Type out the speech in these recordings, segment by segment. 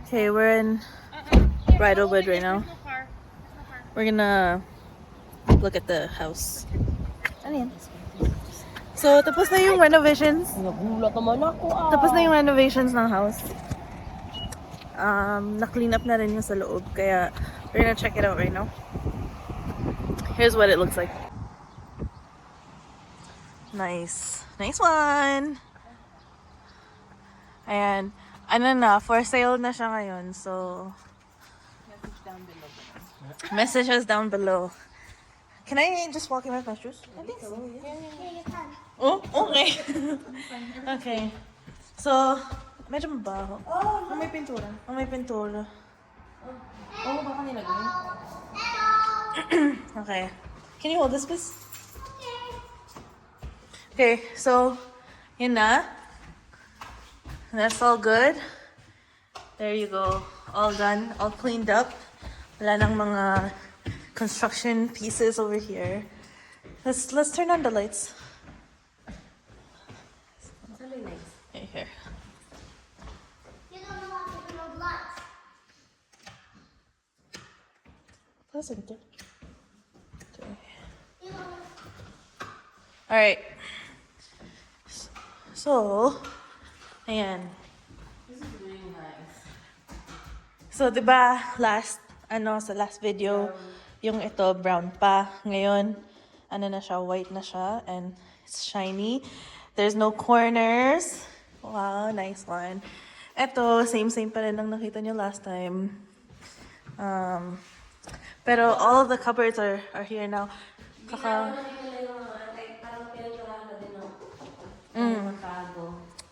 Okay, we're in Bridlewood right now. We're gonna look at the house. Ano yan? So, tapos na yung renovations. Tapos na yung renovations ng house. Na-clean up na rin yung sa loob. Kaya, we're gonna check it out right now. Here's what it looks like. Nice. Nice one! Ayan. Ano na, for sale na siya ngayon. So, message us down below. Can I just walk in with my shoes? I think so. Yeah, you can. Oh, okay. Okay. So, medyo mabaho. Oh, may pintura. Oh, may pintura. Oh, baka nilagay. Okay. Can you hold this, please? Okay, so, yun na. That's all good. There you go. All done. All cleaned up. Wala nang mga construction pieces over here. Let's turn on the lights. It's really nice. Okay, here. You don't know how to build lights. Pleasant. Okay. You know. All right. So, ayan. This is really nice. So, diba, sa last video, yung ito, brown pa. Ngayon, ano na siya, white na siya, and it's shiny. There's no corners. Wow, nice one. Ito, same pa rin ang nakita niyo last time. Pero all of the cupboards are here now.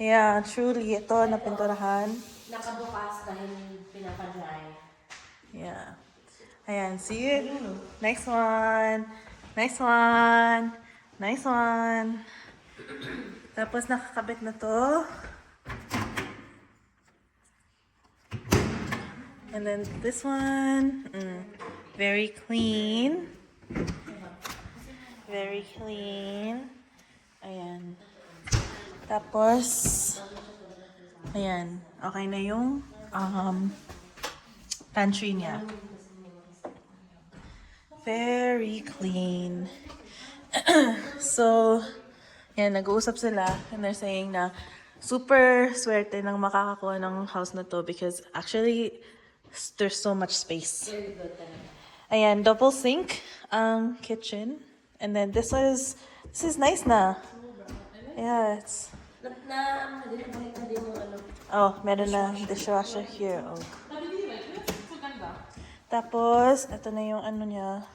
Yeah, truly. Ito, napinturahan. Nakabukas dahil pinapa-dry. Yeah. Ayan, see it? Nice one. Nice one. Nice one. Tapos nakakabit na to. And then this one. Very clean. Very clean. Ayan. Tapos, ayan. Okay na yung pantry niya. Very clean. So, yan, nag-uusap sila and they're saying na super swerte ng makakakuha ng house na to because actually, there's so much space. Very good talaga. Ayan, double sink ang kitchen. And then this is nice na. Yeah, it's... Oh, meron na dishwasher here. Oh. Tapos, ito na yung ano niya.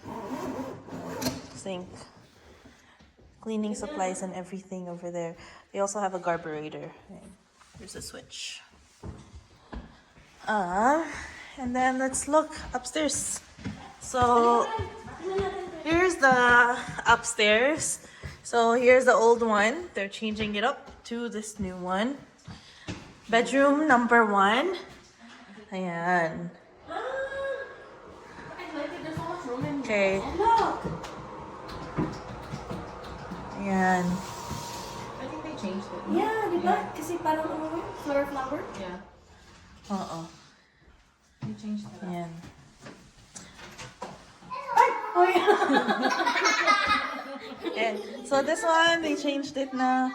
Sink. Cleaning supplies and everything over there. They also have a carburetor. There's a switch. And then let's look upstairs. So, here's the upstairs. So here's the old one. They're changing it up to this new one. Bedroom number 1. Ayan. Okay. Ayan. I think they changed it. Yeah, di ba? Kasi parang flower. Yeah, Oo. they changed it. Ayan. Oh, yeah. And so this one, they changed it na.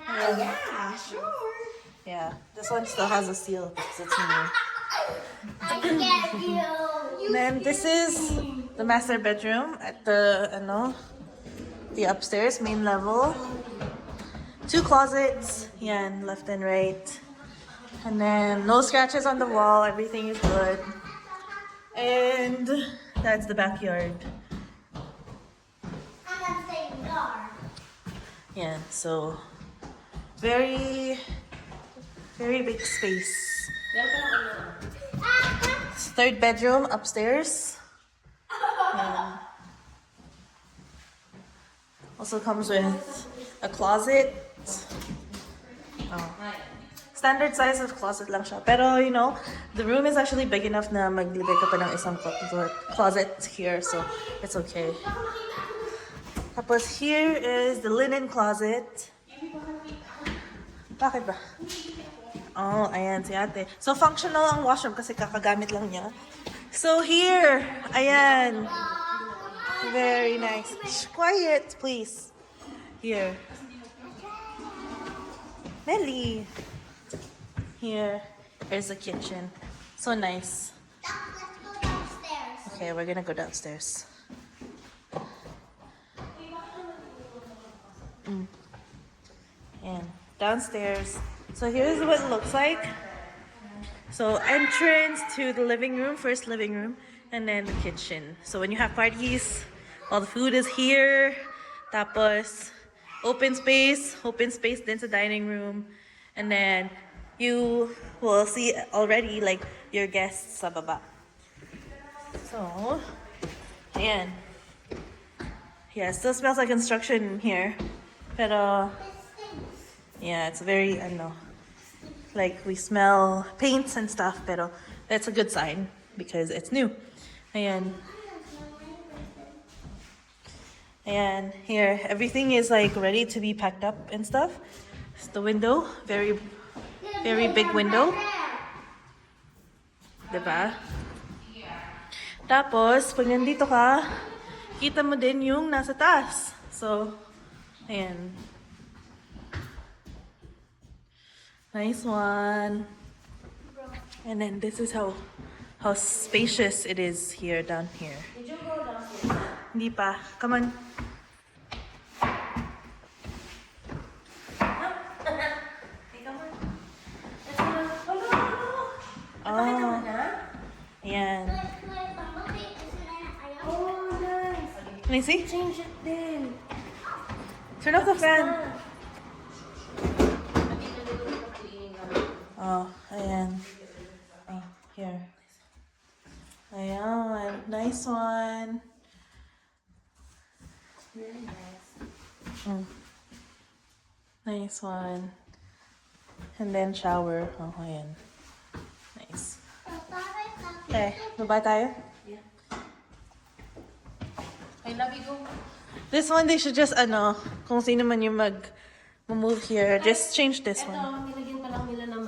Yeah, sure. Yeah. This one still has a seal because it's new. I get you. And then this is the master bedroom at the upstairs, main level. 2 closets, yan, left and right. And then no scratches on the wall, everything is good. And that's the backyard. I'm not saying yard. Yeah, so very big space. Third bedroom upstairs. And also comes with a closet. Oh. Standard size of closet lang siya. Pero, you know, the room is actually big enough na maglagay ka pa ng isang closet here, so it's okay. Tapos here is the linen closet. Bakit ba? Oh, ayan si ate. So functional ang washroom kasi kakagamit lang niya. So here, ayan. Very nice. Shh, quiet, please. Here. Melly. Here. Here's the kitchen. So nice. Let's go downstairs. Okay, we're gonna go downstairs. And downstairs. So here's what it looks like. So entrance to the living room, first living room, and then the kitchen. So when you have parties, all the food is here. Tapos open space din sa dining room. And then you will see already like your guests sa baba. So, ayan. Yeah, it still smells like construction in here. Pero, yeah, it's very, like we smell paints and stuff, pero that's a good sign because it's new. Ayan. Ayan, here, everything is like ready to be packed up and stuff. It's the window, very big window. Diba? Tapos, pag nandito ka, kita mo din yung nasa taas. So, ayan. Nice one. And then this is how spacious it is here, down here. Did you go downstairs? Hindi pa. Come on. Oh. Ayan. Oh, nice. Can I see? Change it then. Turn off the fan. Oh, ayan. Oh, here. Ayan. Nice one. Very nice. Nice one. And then shower. Oh, ayan. Nice. Okay, baba tayo? Yeah. I love you. Go. This one, they should just, kung sino man yung move here, just change this one. Ito, nilagyan pa lang nila ng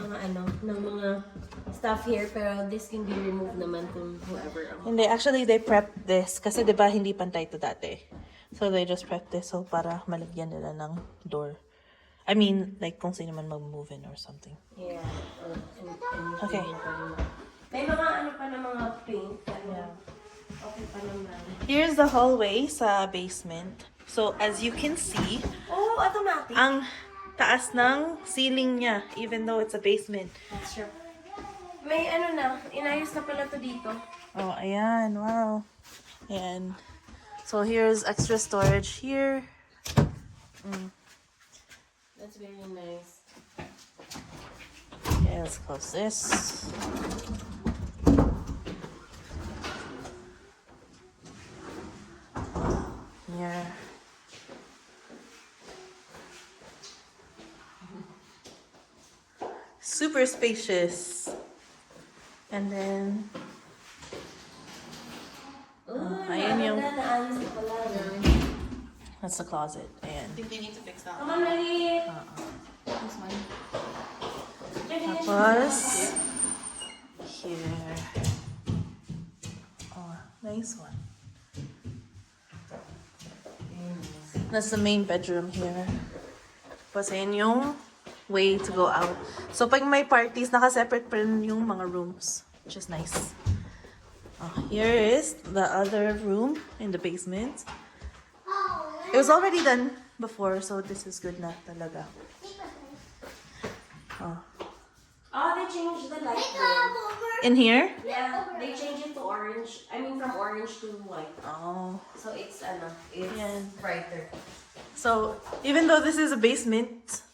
mga stuff here, pero this can be removed naman kung whoever. Hindi, actually, they prepped this. Kasi, di ba, hindi pantay to dati. So, they just prepped this so para malagyan nila ng door. I mean, like, kung sino man mag-move in or something. Yeah. Okay. May mga pa na mga paint. Okay pa naman. Here's the hallway sa basement. So, as you can see, Oh, automatic. ang taas ng ceiling niya, even though it's a basement. That's true. May inayos na pala to dito. Oh, ayan. Wow. Ayan. So, here's extra storage here. That's very nice. Okay, let's close this. Here. Super spacious. And then, ayan yung, Naayos na pala. that's the closet. Ayan. I think they need to fix that. Come on, Mali. This one. Tapos, here. Oh, nice one. That's the main bedroom here. Tapos, ayan yung way to go out. So, pag may parties, naka-separate pa rin yung mga rooms, which is nice. Oh, here is the other room in the basement. It was already done before, so this is good na talaga. Oh. Oh, they changed the light there. In here? Yeah, they changed it to orange. I mean, from orange to white. Oh. So it's Yan. brighter. So, even though this is a basement,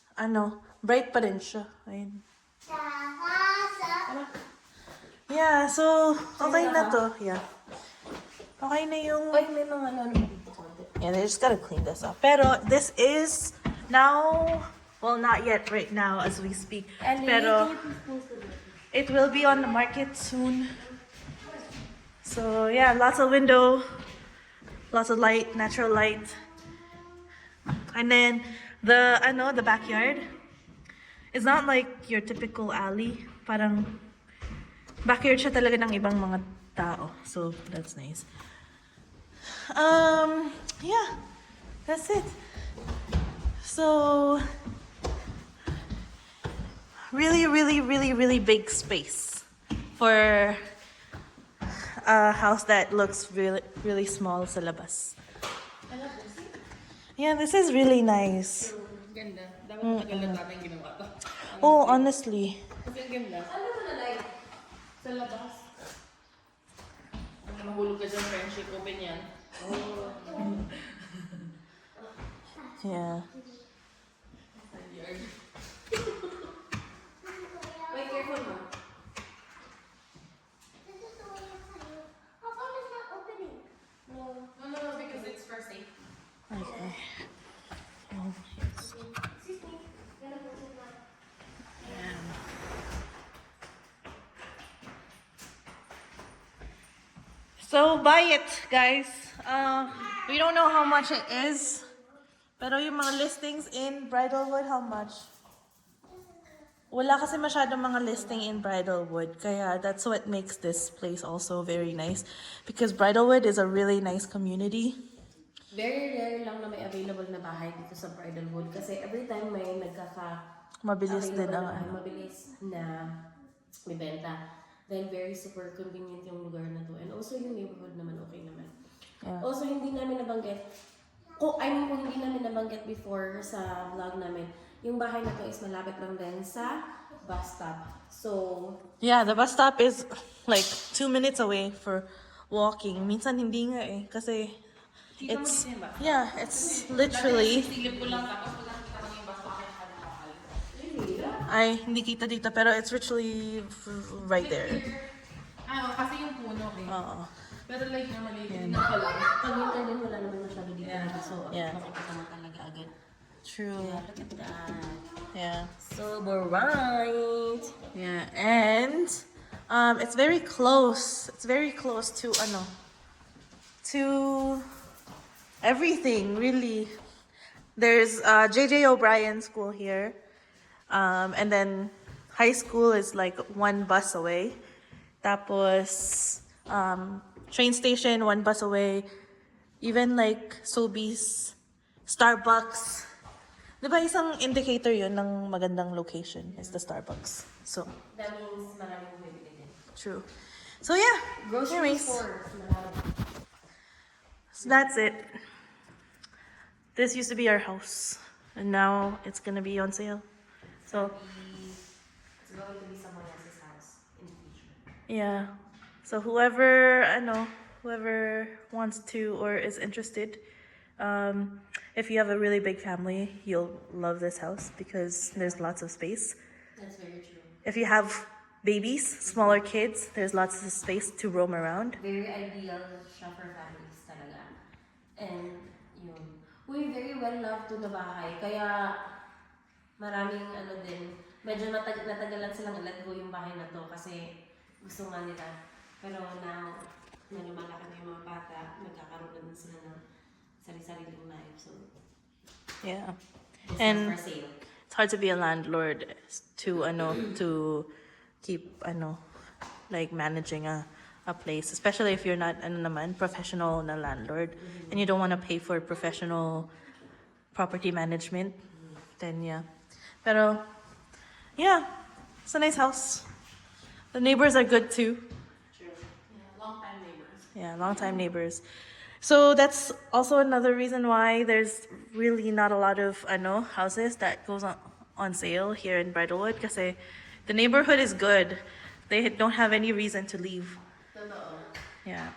bright pa rin siya. Ayun. Yeah, so, okay na to. Yeah. Okay na yung... Oy, may mga dito konti. Yeah, they just gotta clean this up. Pero, this is now... Well, not yet right now as we speak. Pero, it will be on the market soon. So, yeah, lots of window, lots of light, natural light. And then the backyard is not like your typical alley. Parang backyard siya talaga ng ibang mga tao. So that's nice. Yeah, that's it. So really big space for a house that looks really small sa labas. Yeah, this is really nice. Ganda. Dapat matagal na namin ginawa to. Oh, honestly. Kasi ang ganda. Ano mo na like? Sa labas. Mahulog ka dyan, friendship. Open yan. Oh. Yeah. Wait, careful mo. This is the way it's hanging. How come it's not opening? No, because it's for safe. Okay. Oh, yes. Excuse me. Gonna put it on. So buy it, guys. We don't know how much it is. Pero yung mga listings in Bridlewood, how much? Wala kasi masyadong mga listing in Bridlewood. Kaya that's what makes this place also very nice. Because Bridlewood is a really nice community. Very rare lang na may available na bahay dito sa Bridlewood kasi every time may Mabilis din available ang na bahay, ano. mabilis na may benta. Then very super convenient yung lugar na to. And also yung neighborhood naman okay naman. Yeah. Also hindi namin nabanggit, kung hindi namin nabanggit before sa vlog namin, yung bahay na to is malapit lang din sa bus stop. So, Yeah, the bus stop is like 2 minutes away for walking. Minsan hindi nga eh. Kasi it's, yeah, it's literally, Silip ko lang tapos wala kita kami yung basta akin nakakal. ay, hindi kita dito, pero it's literally right there. Kasi yung puno eh. Oo. Pero like normally, tingnan ko lang. pag winter din wala naman masyado dito. So, Yeah. makikita mo talaga agad. True. Yeah, look at that. Yeah. So bright. Yeah, and it's very close. It's very close to to everything really. There's JJ O'Brien School here, and then high school is like 1 bus away. Tapos train station 1 bus away. Even like Sobeys, Starbucks. Diba isang indicator yun ng magandang location is the Starbucks. So, That means maraming bumibili din. true. So yeah, Grocery anyways, store, marami. so that's it. This used to be our house, and now it's gonna be on sale. So It's going to be someone else's house in the future. yeah, so whoever wants to or is interested, if you have a really big family, you'll love this house because there's lots of space. That's very true. If you have babies, smaller kids, there's lots of space to roam around. Very ideal siya for families talaga. And yun. Uy, very well loved to na bahay. Kaya maraming din, medyo natagalan silang let go yung bahay na to kasi gusto nga nila. Pero now, na lumalaki na yung mga bata, nagkakaroon na din sila ng sarili-sariling life. So, Yeah. it's And not for sale. it's hard to be a landlord to keep like managing a place, especially if you're not professional na landlord and you don't want to pay for professional property management. Then yeah. Pero yeah, it's a nice house. The neighbors are good too. True. Yeah, long time neighbors. Yeah, long-time neighbors. So that's also another reason why there's really not a lot of houses that goes on sale here in Bridlewood kasi the neighborhood is good. They don't have any reason to leave. Yeah.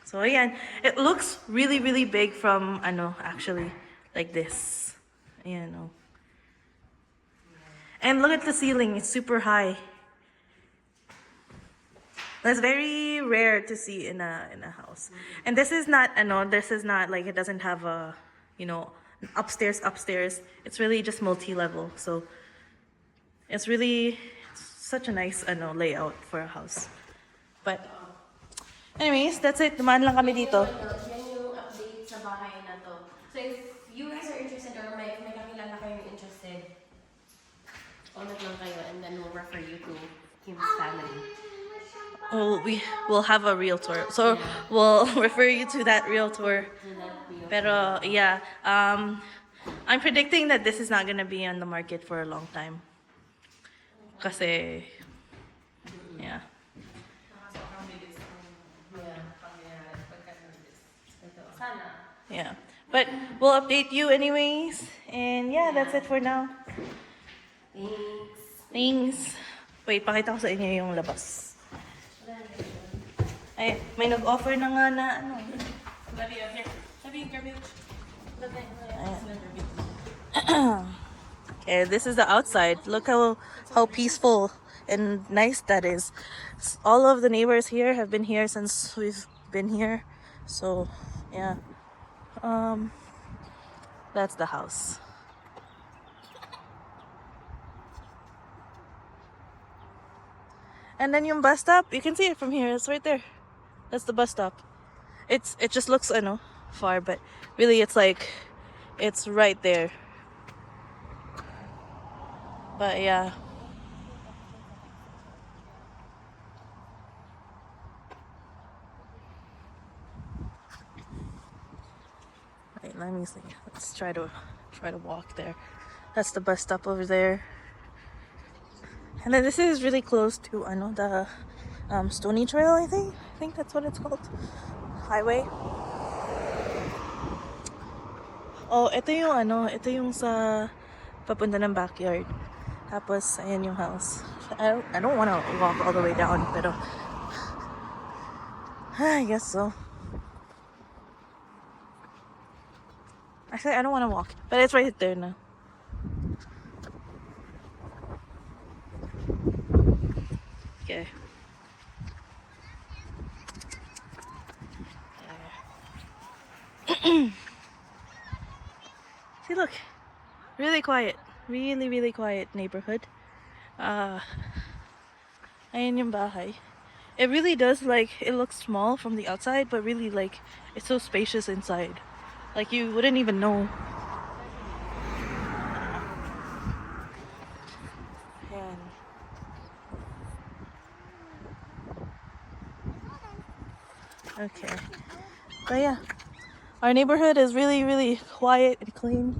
So ayan, it looks really big from actually like this. And look at the ceiling, it's super high. That's very rare to see in a house. And this is not like it doesn't have a upstairs. It's really just multi-level. So it's such a nice layout for a house. But anyways, that's it. Dumaan lang kami dito. Yan yung update sa bahay na to. So if you guys are interested we'll have a realtor. So we'll refer you to that realtor. Pero yeah, I'm predicting that this is not gonna be on the market for a long time. Kasi yeah. Yeah. But we'll update you anyways. And yeah, that's it for now. Thanks. Wait, pakita ko sa inyo yung labas. Ay, may nag-offer na nga na ano. Okay, this is the outside. Look how peaceful and nice that is. All of the neighbors here have been here since we've been here. So, yeah. That's the house. And then yung bus stop, you can see it from here. It's right there. That's the bus stop. It just looks far, but really it's right there. But yeah. Wait, let me see. Let's try to walk there. That's the bus stop over there. And then this is really close to the Stony Trail, I think that's what it's called. Highway. Oh, ito yung sa papunta ng backyard. Tapos ayan yung house. I don't want to walk all the way down, pero I guess so. Actually, I don't want to walk, but it's right there now. Okay. See, look. Really quiet. Really, really quiet neighborhood. Ayan yung bahay. It really does, it looks small from the outside, but really, it's so spacious inside. You wouldn't even know. Ayan. Okay. But yeah, our neighborhood is really, really quiet and clean.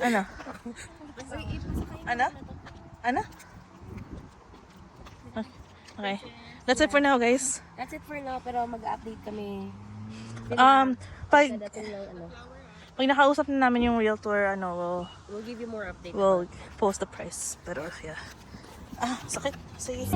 Ano? Ano? Ano? Okay. That's it for now, guys. That's it for now, pero mag-update kami. Pag nakausap na namin yung realtor, We'll give you more updates. we'll post the price. Pero yeah. Sakit. Sige.